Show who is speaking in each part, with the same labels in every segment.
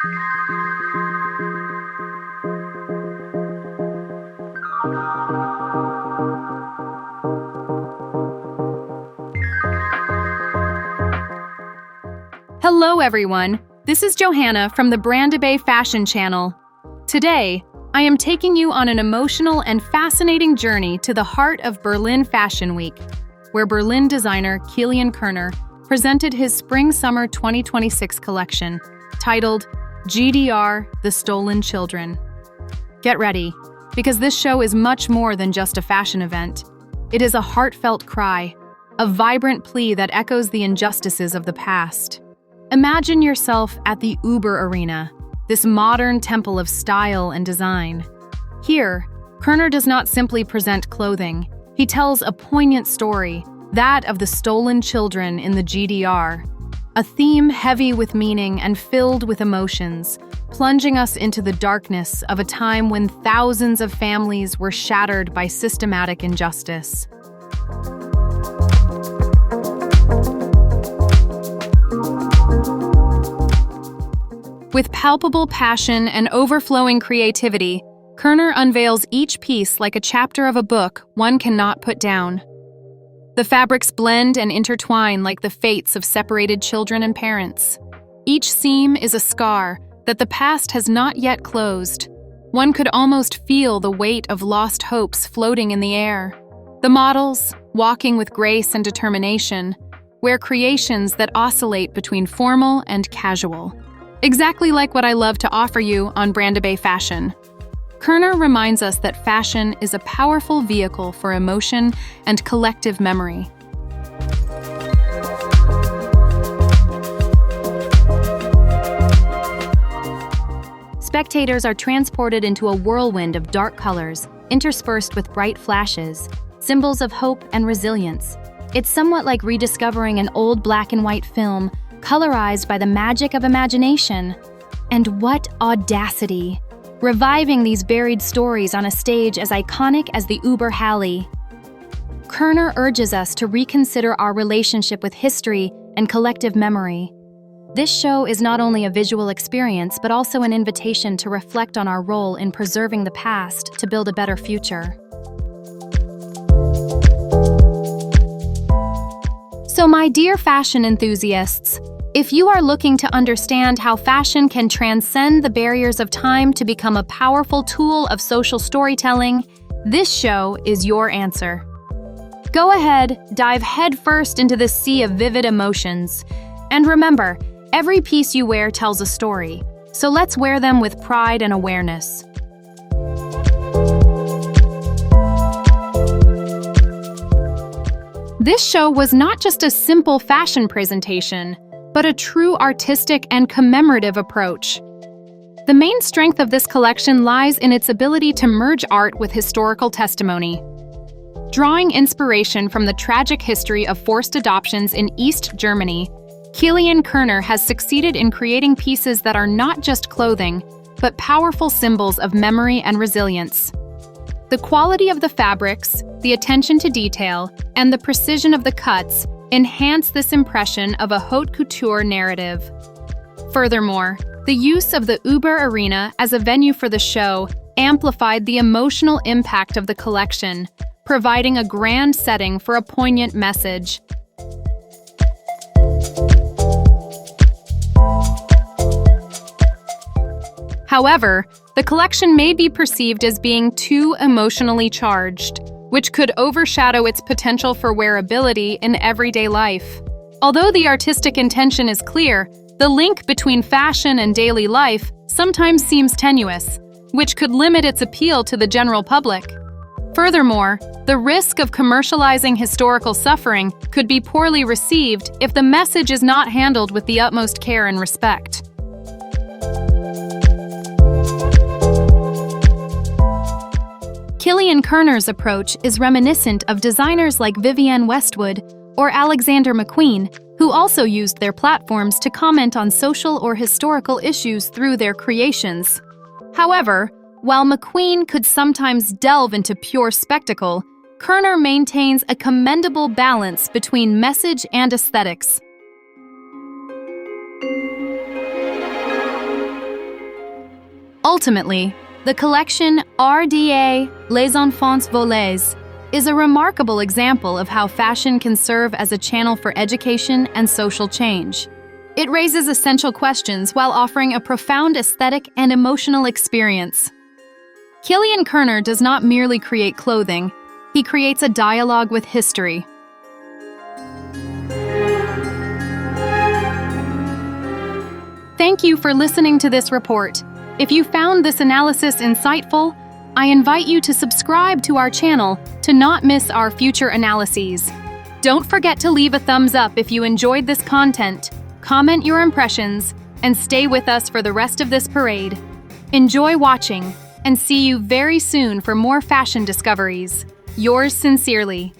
Speaker 1: Hello everyone, this is Johanna from the Brand Bay Fashion Channel. Today, I am taking you on an emotional and fascinating journey to the heart of Berlin Fashion Week, where Berlin designer Kilian Kerner presented his Spring-Summer 2026 collection, titled GDR: The Stolen Children. Get ready, because this show is much more than just a fashion event. It is a heartfelt cry, a vibrant plea that echoes the injustices of the past. Imagine yourself at the Uber Arena, this modern temple of style and design. Here, Kerner does not simply present clothing. He tells a poignant story, that of the stolen children in the GDR, a theme heavy with meaning and filled with emotions, plunging us into the darkness of a time when thousands of families were shattered by systematic injustice. With palpable passion and overflowing creativity, Kerner unveils each piece like a chapter of a book one cannot put down. The fabrics blend and intertwine like the fates of separated children and parents. Each seam is a scar that the past has not yet closed. One could almost feel the weight of lost hopes floating in the air. The models, walking with grace and determination, wear creations that oscillate between formal and casual. Exactly like what I love to offer you on Brand Bay Fashion. Kerner reminds us that fashion is a powerful vehicle for emotion and collective memory.
Speaker 2: Spectators are transported into a whirlwind of dark colors, interspersed with bright flashes, symbols of hope and resilience. It's somewhat like rediscovering an old black and white film, colorized by the magic of imagination. And what audacity! Reviving these buried stories on a stage as iconic as the Uber Halle. Kerner urges us to reconsider our relationship with history and collective memory. This show is not only a visual experience, but also an invitation to reflect on our role in preserving the past to build a better future. So, my dear fashion enthusiasts, if you are looking to understand how fashion can transcend the barriers of time to become a powerful tool of social storytelling, this show is your answer. Go ahead, dive headfirst into this sea of vivid emotions. And remember, every piece you wear tells a story, so let's wear them with pride and awareness. This show was not just a simple fashion presentation, but a true artistic and commemorative approach. The main strength of this collection lies in its ability to merge art with historical testimony. Drawing inspiration from the tragic history of forced adoptions in East Germany, Kilian Kerner has succeeded in creating pieces that are not just clothing, but powerful symbols of memory and resilience. The quality of the fabrics, the attention to detail, and the precision of the cuts enhance this impression of a haute couture narrative. Furthermore, the use of the Uber Arena as a venue for the show amplified the emotional impact of the collection, providing a grand setting for a poignant message. However, the collection may be perceived as being too emotionally charged, which could overshadow its potential for wearability in everyday life. Although the artistic intention is clear, the link between fashion and daily life sometimes seems tenuous, which could limit its appeal to the general public. Furthermore, the risk of commercializing historical suffering could be poorly received if the message is not handled with the utmost care and respect. Kilian Kerner's approach is reminiscent of designers like Vivienne Westwood or Alexander McQueen, who also used their platforms to comment on social or historical issues through their creations. However, while McQueen could sometimes delve into pure spectacle, Kerner maintains a commendable balance between message and aesthetics.
Speaker 1: Ultimately, the collection RDA Les Enfants Volés is a remarkable example of how fashion can serve as a channel for education and social change. It raises essential questions while offering a profound aesthetic and emotional experience. Kilian Kerner does not merely create clothing, he creates a dialogue with history. Thank you for listening to this report. If you found this analysis insightful, I invite you to subscribe to our channel to not miss our future analyses. Don't forget to leave a thumbs up if you enjoyed this content, comment your impressions, and stay with us for the rest of this parade. Enjoy watching, and see you very soon for more fashion discoveries. Yours sincerely.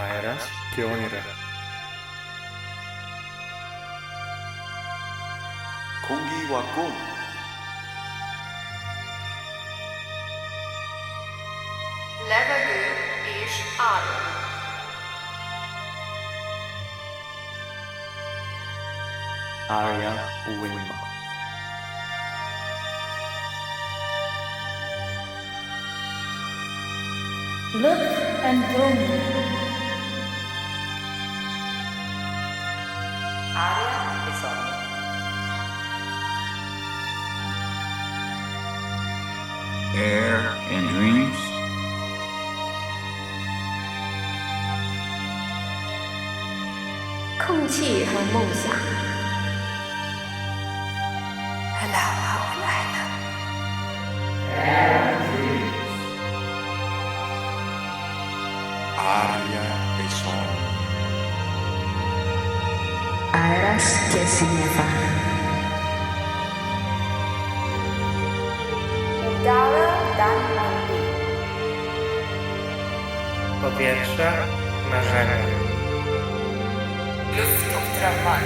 Speaker 3: αέρας και όνειρα.
Speaker 4: 공기 wa 꿈
Speaker 5: Levegő és álom.
Speaker 4: Arya Uwima
Speaker 5: Lucht en dromen. Aria e sogni.
Speaker 6: Air and dreams.
Speaker 5: 空气和梦想。
Speaker 4: Arya e sol
Speaker 5: Aras que se llevan. Udara dan mandi.
Speaker 3: Powietrze, marzenia.
Speaker 5: Luft och drömmar.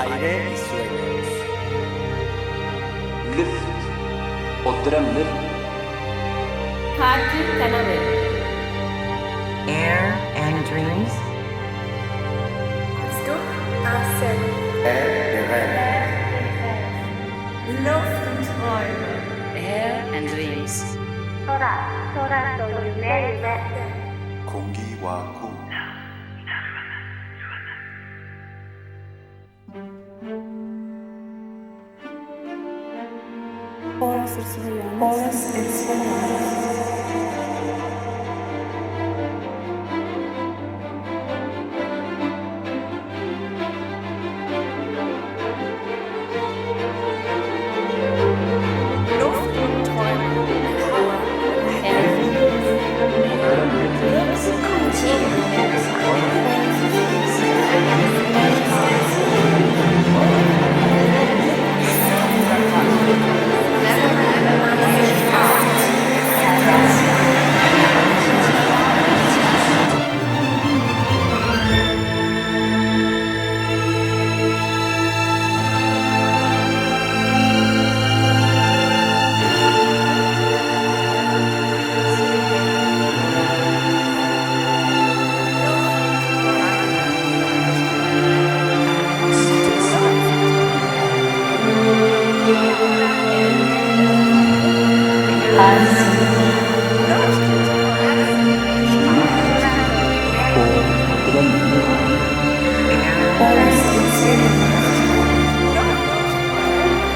Speaker 4: aire y sueños luft och drömmar
Speaker 5: காற்று கனவு.
Speaker 7: Air and dreams.
Speaker 5: Stoff Asen. Luft und Träume.
Speaker 7: Air and dreams.
Speaker 4: 공기와 꿈
Speaker 5: Luft und Träume.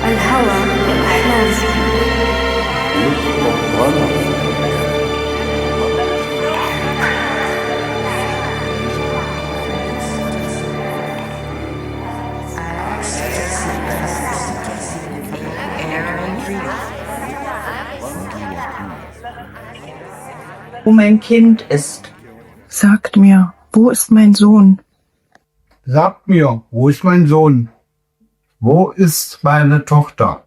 Speaker 5: الهوى والأحلام.
Speaker 8: Wo mein Kind ist. Sagt mir, wo ist mein Sohn?
Speaker 9: Sagt mir, wo ist mein Sohn? Wo ist meine Tochter?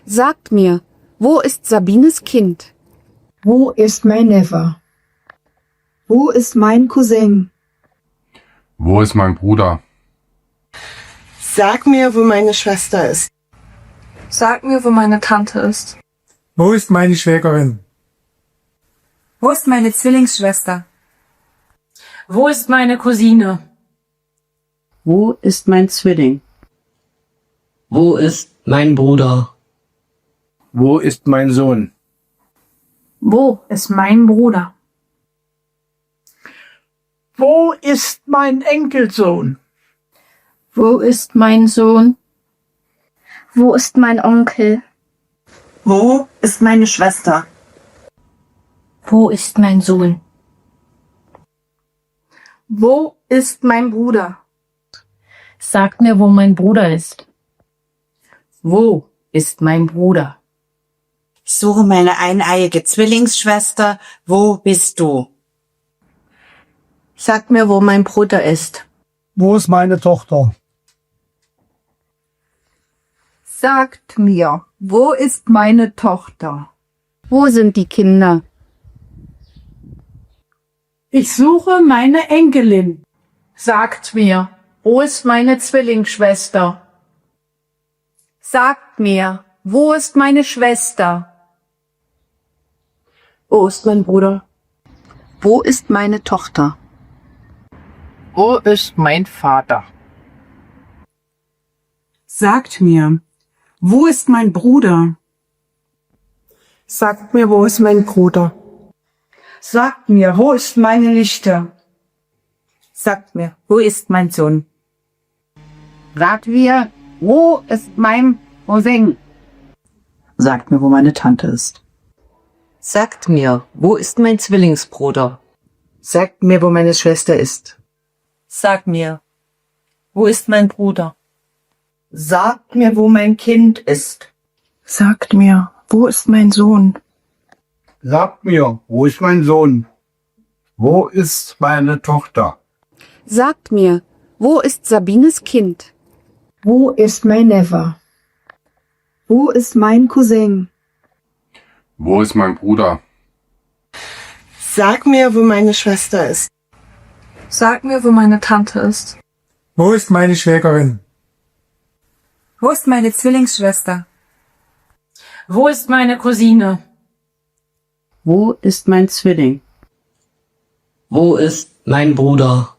Speaker 10: Sagt mir, wo ist Sabines Kind?
Speaker 8: Wo ist mein Neffe? Wo ist mein Cousin?
Speaker 11: Wo ist mein Bruder?
Speaker 8: Sag mir, wo meine Schwester ist.
Speaker 10: Sag mir, wo meine Tante ist.
Speaker 9: Wo ist meine Schwägerin?
Speaker 10: Wo ist meine Zwillingsschwester?
Speaker 7: Wo ist meine Cousine?
Speaker 8: Wo ist mein Zwilling?
Speaker 12: Wo ist mein Bruder?
Speaker 9: Wo ist mein Sohn?
Speaker 10: Wo ist mein Bruder?
Speaker 8: Wo ist mein Enkelsohn?
Speaker 10: Wo ist mein Sohn?
Speaker 5: Wo ist mein Onkel?
Speaker 8: Wo ist meine Schwester?
Speaker 5: Wo ist mein Sohn?
Speaker 10: Wo ist mein Bruder?
Speaker 7: Sagt mir, wo mein Bruder ist.
Speaker 10: Wo ist mein Bruder?
Speaker 8: Ich suche meine eineiige Zwillingsschwester. Wo bist du?
Speaker 10: Sag mir, wo mein Bruder ist.
Speaker 9: Wo ist meine Tochter?
Speaker 10: Sagt mir, wo ist meine Tochter? Wo sind die Kinder?
Speaker 7: Ich suche meine Enkelin. Sagt mir, wo ist meine Zwillingsschwester?
Speaker 10: Sagt mir, wo ist meine Schwester?
Speaker 8: Wo ist mein Bruder?
Speaker 10: Wo ist meine Tochter?
Speaker 8: Wo ist mein Vater?
Speaker 7: Sagt mir, wo ist mein Bruder?
Speaker 8: Sagt mir, wo ist mein Bruder?
Speaker 7: Sagt mir, wo ist meine Nichte?
Speaker 8: Sagt mir, wo ist mein Sohn?
Speaker 10: Sagt mir, wo ist mein Cousin?
Speaker 8: Sagt mir, wo meine Tante ist.
Speaker 12: Sagt mir, wo ist mein Zwillingsbruder?
Speaker 8: Sagt mir, wo meine Schwester ist.
Speaker 7: Sag mir, wo ist mein Bruder?
Speaker 8: Sagt mir, wo mein Kind ist. Sagt mir, wo ist mein Sohn?
Speaker 9: Sagt mir, wo ist mein Sohn? Wo ist meine Tochter?
Speaker 10: Sagt mir, wo ist Sabines Kind?
Speaker 5: Wo ist mein Neffe?
Speaker 10: Wo ist mein Cousin?
Speaker 11: Wo ist mein Bruder?
Speaker 8: Sag mir, wo meine Schwester ist.
Speaker 7: Sag mir, wo meine Tante ist.
Speaker 9: Wo ist meine Schwägerin?
Speaker 7: Wo ist meine Zwillingsschwester? Wo ist meine Cousine?
Speaker 8: Wo ist mein Zwilling?
Speaker 12: Wo ist mein Bruder?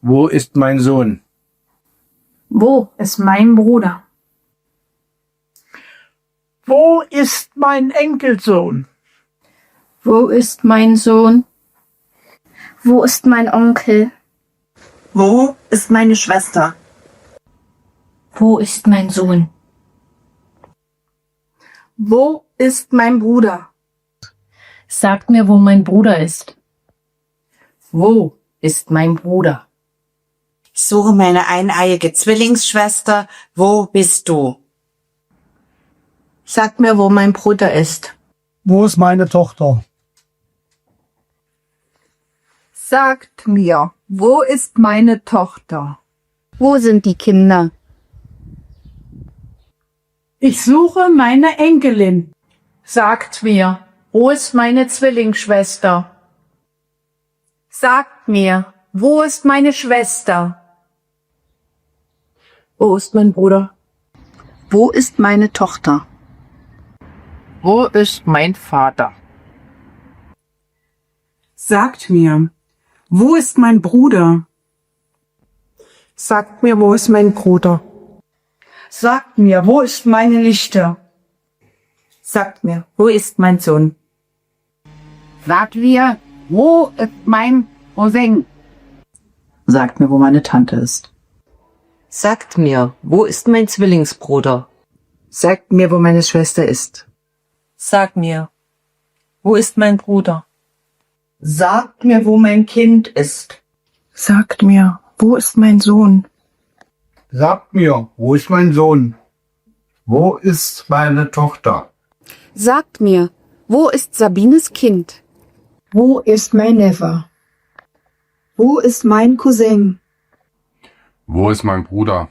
Speaker 9: Wo ist mein Sohn?
Speaker 5: Wo ist mein Bruder?
Speaker 9: Wo ist mein Enkelsohn?
Speaker 5: Wo ist mein Sohn? Wo ist mein Onkel?
Speaker 8: Wo ist meine Schwester?
Speaker 5: Wo ist mein Sohn?
Speaker 8: Wo ist mein Bruder?
Speaker 7: Sagt mir, wo mein Bruder ist.
Speaker 8: Wo ist mein Bruder?
Speaker 13: Ich suche meine eineiige Zwillingsschwester. Wo bist du?
Speaker 8: Sag mir, wo mein Bruder ist.
Speaker 9: Wo ist meine Tochter?
Speaker 10: Sagt mir, wo ist meine Tochter? Wo sind die Kinder?
Speaker 7: Ich suche meine Enkelin. Sagt mir, wo ist meine Zwillingsschwester?
Speaker 10: Sagt mir, wo ist meine Schwester?
Speaker 8: Wo ist mein Bruder?
Speaker 10: Wo ist meine Tochter?
Speaker 8: Wo ist mein Vater?
Speaker 7: Sagt mir, wo ist mein Bruder?
Speaker 8: Sagt mir, wo ist mein Bruder?
Speaker 7: Sagt mir, wo ist meine Nichte?
Speaker 8: Sagt mir, wo ist mein Sohn?
Speaker 10: Sagt mir, wo ist mein Cousin?
Speaker 8: Sagt mir, wo meine Tante ist.
Speaker 12: Sagt mir, wo ist mein Zwillingsbruder?
Speaker 8: Sagt mir, wo meine Schwester ist.
Speaker 7: Sag mir, wo ist mein Bruder?
Speaker 8: Sagt mir, wo mein Kind ist. Sagt mir, wo ist mein Sohn?
Speaker 9: Sagt mir, wo ist mein Sohn? Wo ist meine Tochter?
Speaker 10: Sagt mir, wo ist Sabines Kind?
Speaker 5: Wo ist mein Neffe?
Speaker 10: Wo ist mein Cousin?
Speaker 11: Wo ist mein Bruder?